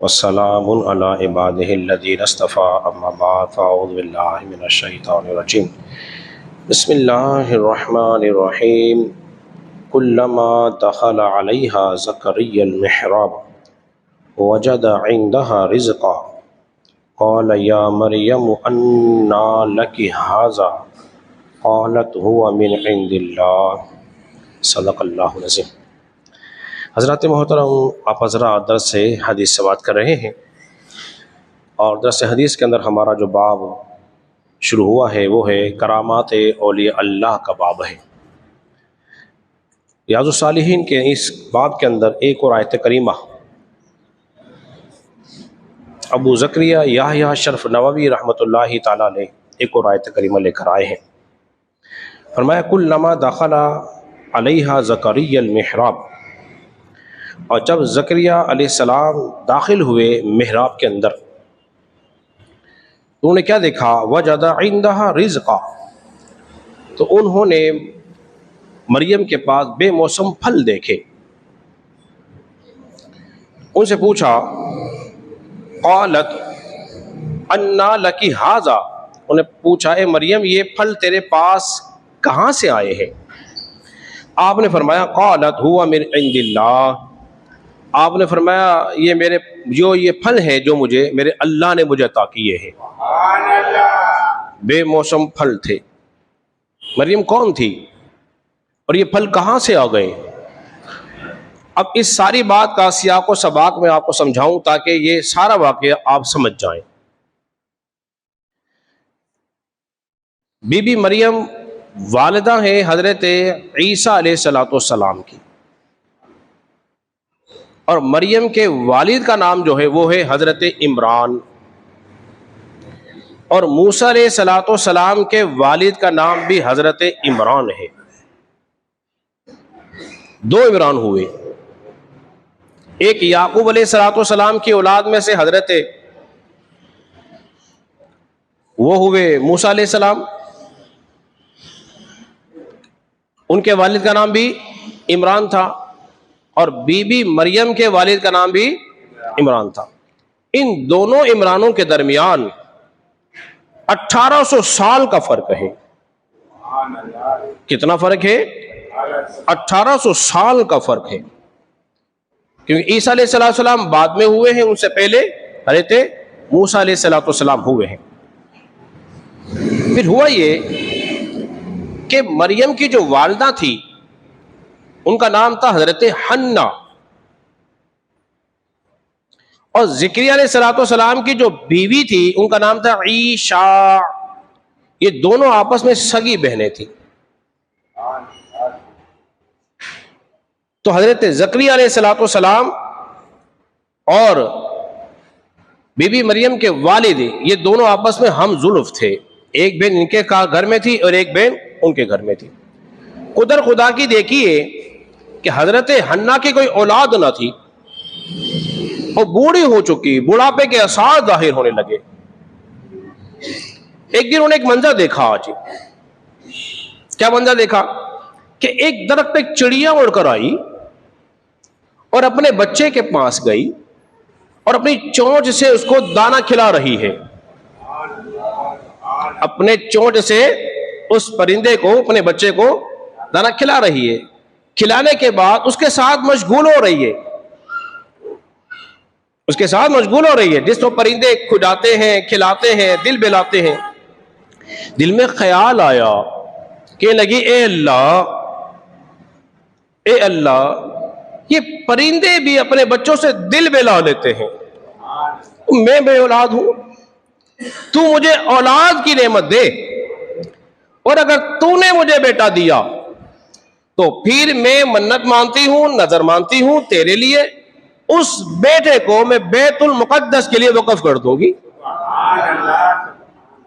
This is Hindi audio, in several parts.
वस्सलामुन अला इबादिहिल्लज़ीना इस्तफ़ा अम्मा बाद फ़अऊज़ु बिल्लाहि मिनश शैतानिर रजीम बिस्मिल्लाहिर्रहमानिर्रहीम कुल्लमा दख़ला अलैहा ज़करिय्यल मिहराब वजद इंदहा रिज़्क़ा क़ाल या मरियम अन्ना लकी हाज़ा क़ालत हुवा मिन इंदिल्लाह सदक़ल्लाहुल अज़ीम। हज़रत मोहतरम, आप हज़रात दर्स से हदीस से बात कर रहे हैं और दर्स हदीस के अंदर हमारा जो बाब शुरू हुआ है वो है करामात औलिया अल्लाह का बाब है। रियाज़ुस सालिहीन के इस बाब के अंदर एक और आयत करीमा अबू ज़करिया याहया शरफ नववी रहमतुल्लाहि ताला अलैह एक और आयत करीमा लेकर आए हैं। फरमाया कुल्लमा दखला अलैहा ज़करिय्यल मिहराब, और जब ज़करिया अलैहिस्सलाम दाखिल हुए मिहराब के अंदर तो उन्होंने क्या देखा, वजदा इंदहा रिज़्क़ा, तो उन्होंने मरियम के पास बेमौसम फल देखे। उनसे पूछा क़ालत अन्ना लकी हाज़ा, उन्हें पूछा ए मरियम ये फल तेरे पास कहाँ से आए हैं। आपने फरमाया क़ालत हुवा मिन इंदिल्लाह, आपने फरमाया ये फल है जो मुझे मेरे अल्लाह ने मुझे अता किए हैं। बेमौसम फल थे। मरियम कौन थी और ये फल कहाँ से आ गए। अब इस सारी बात का सियाक व सबाक में आपको समझाऊं ताकि ये सारा वाक़या आप समझ जाएं। बीबी मरियम वालिदा है हजरत ईसा अलैहिस्सलाम की, और मरियम के वालिद का नाम जो है वो है हजरत इमरान, और मूसा अलैहिस्सलाम के वालिद का नाम भी हजरत इमरान है। दो इमरान हुए, एक याकूब अलैहिस्सलाम की औलाद में से हजरत वो हुए मूसा अलैहिस्सलाम, उनके वालिद का नाम भी इमरान था, और बीबी मरियम के वालिद का नाम भी इमरान था। इन दोनों इमरानों के दरमियान 1800 साल का फर्क है। कितना फर्क है? 1800 साल का फर्क है, क्योंकि ईसा अलैहिस्सलाम बाद में हुए हैं, उनसे पहले हज़रत मूसा अलैहिस्सलाम हुए हैं। फिर हुआ ये कि मरियम की जो वालिदा थी उनका नाम था हजरत हन्ना, और ज़करिया अलैहिस्सलाम की जो बीवी थी उनका नाम था ईशा। ये दोनों आपस में सगी बहनें थी। तो हजरत ज़करिया अलैहिस्सलाम और बीबी मरियम के वालिद ये दोनों आपस में हम जुल्फ थे। एक बहन इनके घर में थी और एक बहन उनके घर में थी। कुदर खुदा की देखिए कि हजरत हन्ना की कोई औलाद ना थी और बूढ़ी हो चुकी, बुढ़ापे के आसार जाहिर होने लगे। एक दिन उन्हें एक मंजर देखा। आज क्या मंजर देखा कि एक दरख्त पे एक चिड़िया उड़कर आई और अपने बच्चे के पास गई और अपनी चोंच से उसको दाना खिला रही है। अपने चोंच से उस परिंदे को, अपने बच्चे को दाना खिला रही है। खिलाने के बाद उसके साथ मशगूल हो रही है, उसके साथ मशगूल हो रही है। जिसको परिंदे खुदाते हैं, खिलाते हैं, दिल बहलाते हैं। दिल में ख्याल आया कि लगी ए अल्लाह, ये परिंदे भी अपने बच्चों से दिल बहला लेते हैं। मैं बे औलाद हूं, तू मुझे औलाद की नेमत दे, और अगर तूने मुझे बेटा दिया तो फिर मैं मन्नत मानती हूं, नजर मानती हूं तेरे लिए, उस बेटे को मैं बैतुल मुकद्दस के लिए वक़्फ कर दूंगी।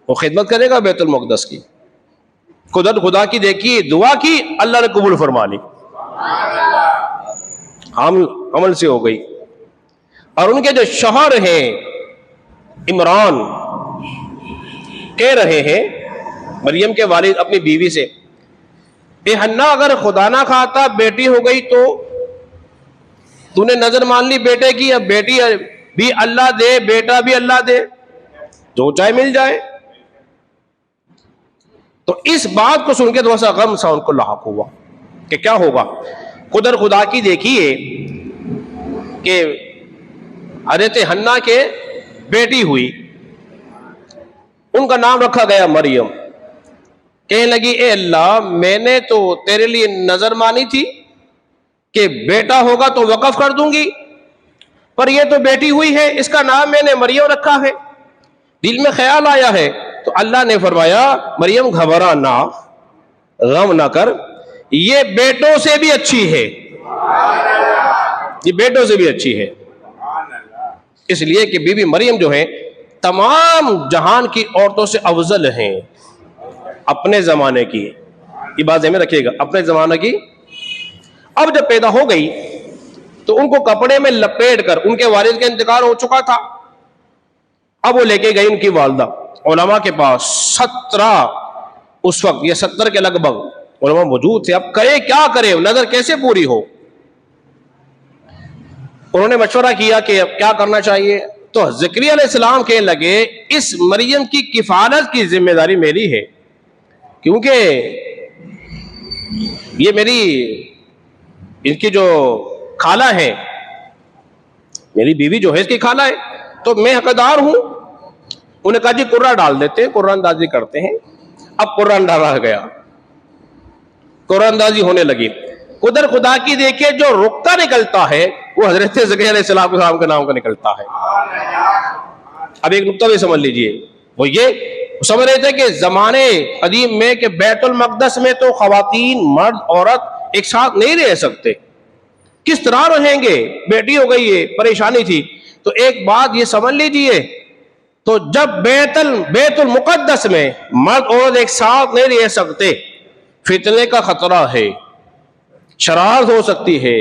वो खिदमत करेगा बैतुल मुकद्दस की। कुदरत खुदा की देखिए, दुआ की, अल्लाह ने कबूल फरमा ली, अमल से हो गई। और उनके जो शौहर हैं इमरान, कह रहे हैं मरियम के वालिद अपनी बीवी से, ए हन्ना, अगर खुदा ना खाता बेटी हो गई तो तूने नजर मान ली बेटे की, अब भी अल्लाह दे, बेटा भी अल्लाह दे, जो चाहे मिल जाए। तो इस बात को सुन के थोड़ा सा गम सा उनको लाहक हुआ कि क्या होगा। कुदर खुदा की देखिए कि हज़रत हन्ना के बेटी हुई, उनका नाम रखा गया मरियम। कहने लगी, ए अल्लाह, मैंने तो तेरे लिए नजर मानी थी कि बेटा होगा तो वक़फ़ कर दूंगी, पर यह तो बेटी हुई है, इसका नाम मैंने मरियम रखा है। दिल में ख्याल आया है तो अल्लाह ने फरमाया, मरियम घबरा ना, गम ना कर, ये बेटों से भी अच्छी है, ये बेटों से भी अच्छी है। इसलिए कि बीबी मरियम जो है तमाम जहान की औरतों से अफजल हैं अपने जमाने की। ये बात ध्यान में रखिएगा, अपने जमाने की। अब जब पैदा हो गई तो उनको कपड़े में लपेट कर, उनके वालिद का इंतकाल हो चुका था, अब वो लेके गई उनकी वालदा उलमा के पास। 17 उस वक्त, ये 70 के लगभग उलमा मौजूद थे। अब करे क्या करे, नजर कैसे पूरी हो। उन्होंने मशवरा किया कि अब क्या करना चाहिए। तो ज़करिया अलैहिस्सलाम कहने लगे, इस मरियम की किफालत की जिम्मेदारी मेरी है, क्योंकि ये मेरी, इनकी जो खाला है, मेरी बीवी जो है इसकी खाला है, तो मैं हकदार हूं। उन्हें कहा, जी कुर्रा डाल देते हैं, कुर्रा अंदाजी करते हैं। अब कुर्रा डाला गया, कुर्रा अंदाजी होने लगी। कुदर खुदा की देखिए, जो रुकता निकलता है वो हजरत ज़करिया अलैहिस्सलाम के नाम का निकलता है। अब एक नुक्ता भी समझ लीजिए, वो ये समझ रहे थे कि जमाने कदीम में कि बैतुल मक़दस में तो ख़वातीन, मर्द, औरत एक साथ नहीं रह सकते, किस तरह रहेंगे, बेटी हो गई है, परेशानी थी। तो एक बात ये समझ लीजिए, तो जब बैतुल मुक़द्दस में मर्द औरत एक साथ नहीं रह सकते, फितने का खतरा है, शरारत हो सकती है,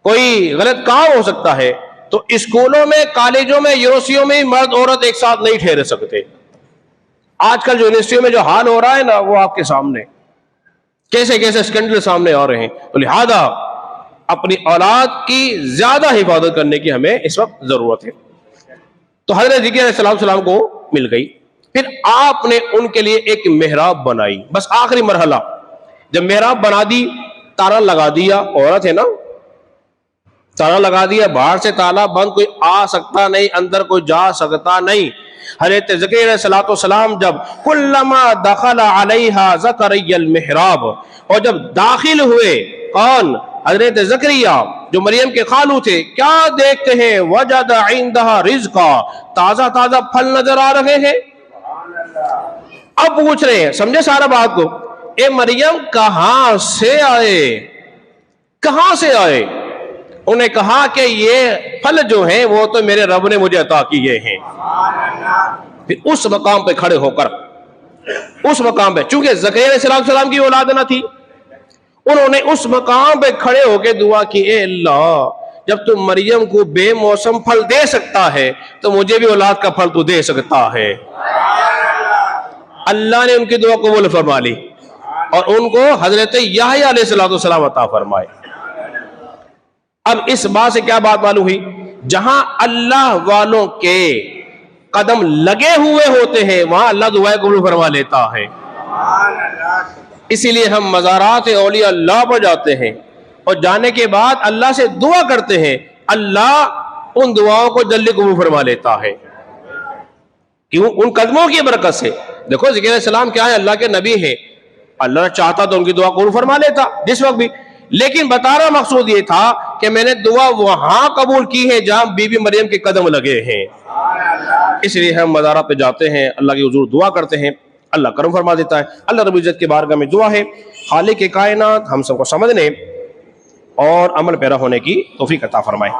कोई गलत काम हो सकता है। तो स्कूलों में, कॉलेजों में, यूनिवर्सिटियों में मर्द औरत एक साथ नहीं ठहर सकते। आजकल जो यूनिवर्सिटियों में जो हाल हो रहा है ना, वो आपके सामने कैसे कैसे स्कैंडल सामने आ रहे हैं। तो लिहाजा अपनी औलाद की ज्यादा हिफाजत करने की हमें इस वक्त जरूरत है। तो हज़रत ज़करिया अलैहिस्सलाम को मिल गई। फिर आपने उनके लिए एक मेहराब बनाई, बस आखिरी मरहला। जब मेहराब बना दी, ताला लगा दिया, औरत है ना, ताला लगा दिया, बाहर से ताला बंद, कोई आ सकता नहीं, अंदर कोई जा सकता नहीं। हज़रत ज़करिया अलैहिस्सलाम जब कुल्लमा दखला अलैहा ज़करियल मिहराब, और जब दाखिल हुए कौन, हज़रत ज़करिया जो मरियम के खालू थे, क्या देखते हैं, वजद इंदहा रिज़्क़ा, ताजा ताजा फल नजर आ रहे हैं। अब पूछ रहे हैं, समझे सारा बात को, ए मरियम कहां से आए, कहां से आए। उन्हें कहा कि ये फल जो हैं वो तो मेरे रब ने मुझे अता किए हैं। फिर उस मकाम पे खड़े होकर, उस मकाम पे, चूंकि ज़करिया अलैहिस्सलाम की औलाद न थी, उन्होंने उस मकाम पे खड़े होकर दुआ की, ए अल्लाह, जब तुम मरियम को बेमौसम फल दे सकता है तो मुझे भी औलाद का फल तो दे सकता है। अल्लाह ने उनकी दुआ कबूल फरमा ली और उनको हजरत याहया अलैहिस्सलाम अता फरमाए। अब इस बात से क्या बात मालूम हुई, जहां अल्लाह वालों के कदम लगे हुए होते हैं वहां अल्लाह दुआएं कबूल फरमा लेता है। इसीलिए हम मज़ारात औलिया अल्लाह पर जाते हैं और जाने के बाद अल्लाह से दुआ करते हैं, अल्लाह उन दुआओं को जल्दी कबूल फरमा लेता है। क्यों? उन कदमों की बरकत से। देखो ज़करिया अलैहिस्सलाम क्या है, अल्लाह के नबी है, अल्लाह चाहता तो उनकी दुआ कबूल फरमा लेता जिस वक्त भी, लेकिन बताना मकसूद ये था कि मैंने दुआ वहां कबूल की है जहां बीबी मरियम के कदम लगे हैं। इसलिए हम मज़ारात पे जाते हैं, अल्लाह के हुजूर दुआ करते हैं, अल्लाह करम फरमा देता है। अल्लाह रब्बुल इज्जत की बारगाह में दुआ है, खालिक के कायनात हम सबको समझने और अमल पैरा होने की तौफीक अता फरमाए।